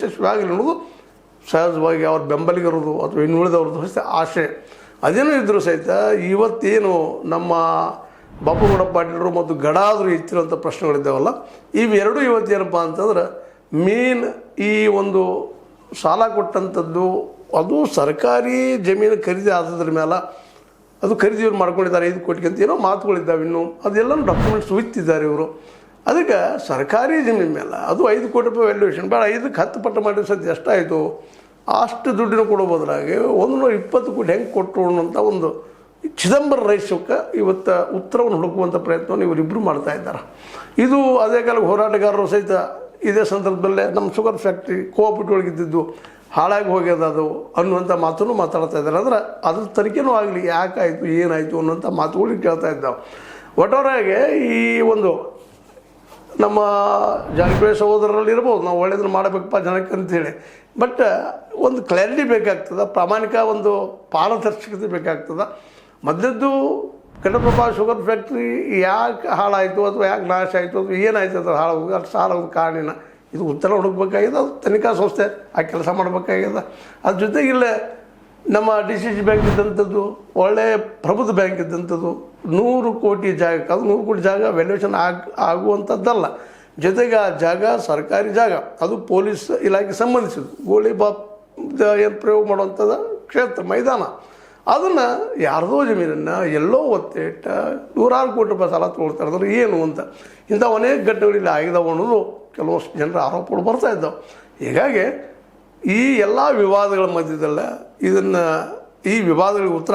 ಯಶಸ್ವಿಯಾಗಲಿ ಅನ್ನೋದು ಸಹಜವಾಗಿ ಅವ್ರ ಬೆಂಬಲಿಗರದು ಅಥವಾ ಇನ್ನುಳಿದವ್ರದ್ದು ಸಹಿತ ಆಶೆ. ಅದೇನೂ ಇದ್ದರೂ ಸಹಿತ ಇವತ್ತೇನು ನಮ್ಮ ಬಾಬುಗೌಡ ಪಾಟೀಲರು ಮತ್ತು ಗಡಾದರು ಎತ್ತಿರುವಂಥ ಪ್ರಶ್ನೆಗಳಿದ್ದಾವಲ್ಲ, ಇವೆರಡೂ ಇವತ್ತೇನಪ್ಪ ಅಂತಂದ್ರೆ ಮೇನ್ ಈ ಒಂದು ಸಾಲ ಕೊಟ್ಟಂಥದ್ದು ಅದು ಸರ್ಕಾರಿ ಜಮೀನು ಖರೀದಿ ಆದದ್ರ ಮೇಲೆ ಅದು ಖರೀದಿ ಮಾಡ್ಕೊಂಡಿದ್ದಾರೆ 5 ಕೋಟಿಗೆ ಅಂತ ಏನೋ ಮಾತುಗಳಿದ್ದಾವೆ. ಇನ್ನೂ ಅದೆಲ್ಲನೂ ಡಾಕ್ಯುಮೆಂಟ್ಸ್ ಉಯ್ತಿದ್ದಾರೆ ಇವರು. ಅದಕ್ಕೆ ಸರ್ಕಾರಿ ಜಮೀನು ಮೇಲೆ ಅದು 5 ಕೋಟಿ ರೂಪಾಯಿ ವ್ಯಾಲ್ಯೂಯೇಷನ್ ಬೇಡ, 5ಕ್ಕೆ 10 ಪಟ್ಟು ಮಾಡಿದ್ರೆ ಸದ್ಯ ಎಷ್ಟಾಯಿತು ಅಷ್ಟು ದುಡ್ಡಿನ ಕೊಡೋ ಬದಲಾಗಿ 120 ಕೋಟಿ ಹೆಂಗೆ ಕೊಟ್ಟರು ಅನ್ನೋಂಥ ಒಂದು ಚಿದಂಬರ ರಹಸ್ಯಕ್ಕೆ ಇವತ್ತು ಉತ್ತರವನ್ನು ಹುಡುಕುವಂಥ ಪ್ರಯತ್ನವನ್ನು ಇವರಿಬ್ಬರು ಮಾಡ್ತಾ ಇದ್ದಾರೆ. ಇದು ಅದೇ ಕಾಲಕ್ಕೆ ಹೋರಾಟಗಾರರು ಸಹಿತ ಇದೇ ಸಂದರ್ಭದಲ್ಲೇ ನಮ್ಮ ಶುಗರ್ ಫ್ಯಾಕ್ಟ್ರಿ ಕೋಆಪರೇಟಿವ್ ಒಳಗಿದ್ದು ಹಾಳಾಗಿ ಹೋಗ್ಯದ ಅದು ಅನ್ನುವಂಥ ಮಾತನ್ನು ಮಾತಾಡ್ತಾ ಇದ್ದಾರೆ. ಅಂದ್ರೆ ಅದ್ರ ತನಿಖೆನೂ ಆಗಲಿ, ಯಾಕಾಯಿತು ಏನಾಯಿತು ಅನ್ನೋಂಥ ಮಾತುಗಳಿಗೆ ಕೇಳ್ತಾ ಇದ್ದಾವೆ. ಒಟ್ಟಾರೆಯಾಗಿ ಈ ಒಂದು ನಮ್ಮ ಜಾರಕಿಹೊಳಿ ಸಹೋದರರಲ್ಲಿ ಇರ್ಬೋದು, ನಾವು ಒಳ್ಳೆಯದನ್ನು ಮಾಡಬೇಕಪ್ಪ ಜನಕ್ಕೆ ಅಂಥೇಳಿ, ಬಟ್ ಒಂದು ಕ್ಲಾರಿಟಿ ಬೇಕಾಗ್ತದೆ, ಪ್ರಾಮಾಣಿಕ ಒಂದು ಪಾರದರ್ಶಕತೆ ಬೇಕಾಗ್ತದೆ. ಮೊದಲದ್ದು ಕನ್ನಡಪ್ರಭ ಶುಗರ್ ಫ್ಯಾಕ್ಟ್ರಿ ಯಾಕೆ ಹಾಳಾಯಿತು ಅಥವಾ ಯಾಕೆ ನಾಶ ಆಯಿತು ಅಥವಾ ಏನಾಯಿತು ಅದ್ರ ಹಾಳಾಗೋದು ಅದು ಸಾಲ ಒಂದು ಕಾರಣ, ಇದು ಉತ್ತರ ಹುಡುಕಬೇಕಾಗಿದೆ. ಅದು ತನಿಖಾ ಸಂಸ್ಥೆ ಆ ಕೆಲಸ ಮಾಡಬೇಕಾಗಿದೆ. ಅದ್ರ ಜೊತೆಗಿಲ್ಲೇ ನಮ್ಮ DCC ಬ್ಯಾಂಕ್ ಇದ್ದಂಥದ್ದು ಒಳ್ಳೆಯ ಪ್ರಬುದ್ಧ ಬ್ಯಾಂಕ್ ಇದ್ದಂಥದ್ದು 100 ಕೋಟಿ ಜಾಗಕ್ಕೆ, ಅದು 100 ಕೋಟಿ ಜಾಗ ವ್ಯಾಲ್ಯೂಯೇಷನ್ ಆಗುವಂಥದ್ದಲ್ಲ. ಜೊತೆಗೆ ಆ ಜಾಗ ಸರ್ಕಾರಿ ಜಾಗ, ಅದು ಪೊಲೀಸ್ ಇಲಾಖೆಗೆ ಸಂಬಂಧಿಸಿದ್ದು, ಗೋಲಿಬಾಬ್ ಏನು ಪ್ರಯೋಗ ಮಾಡುವಂಥದ್ದು ಕ್ಷೇತ್ರ ಮೈದಾನ, ಅದನ್ನು ಯಾರ್ದೋ ಜಮೀನನ್ನು ಎಲ್ಲೋ ಒತ್ತಿಟ್ಟ 100 ಕೋಟಿ ರೂಪಾಯಿ ಸಾಲ ತೊಗೊಳ್ತಾರೆ. ಅಂದ್ರೆ ಏನು ಅಂತ ಇಂಥ ಅನೇಕ ಘಟನೆಗಳಲ್ಲಿ ಆಗಿದಾವೆ ಅನ್ನೋದು ಕೆಲವಷ್ಟು ಜನರ ಆರೋಪಗಳು ಬರ್ತಾ ಇದ್ದಾವೆ. ಹೀಗಾಗಿ ಈ ಎಲ್ಲ ವಿವಾದಗಳ ಮಧ್ಯದಲ್ಲೇ ಈ ವಿವಾದಗಳಿಗೆ ಉತ್ತರ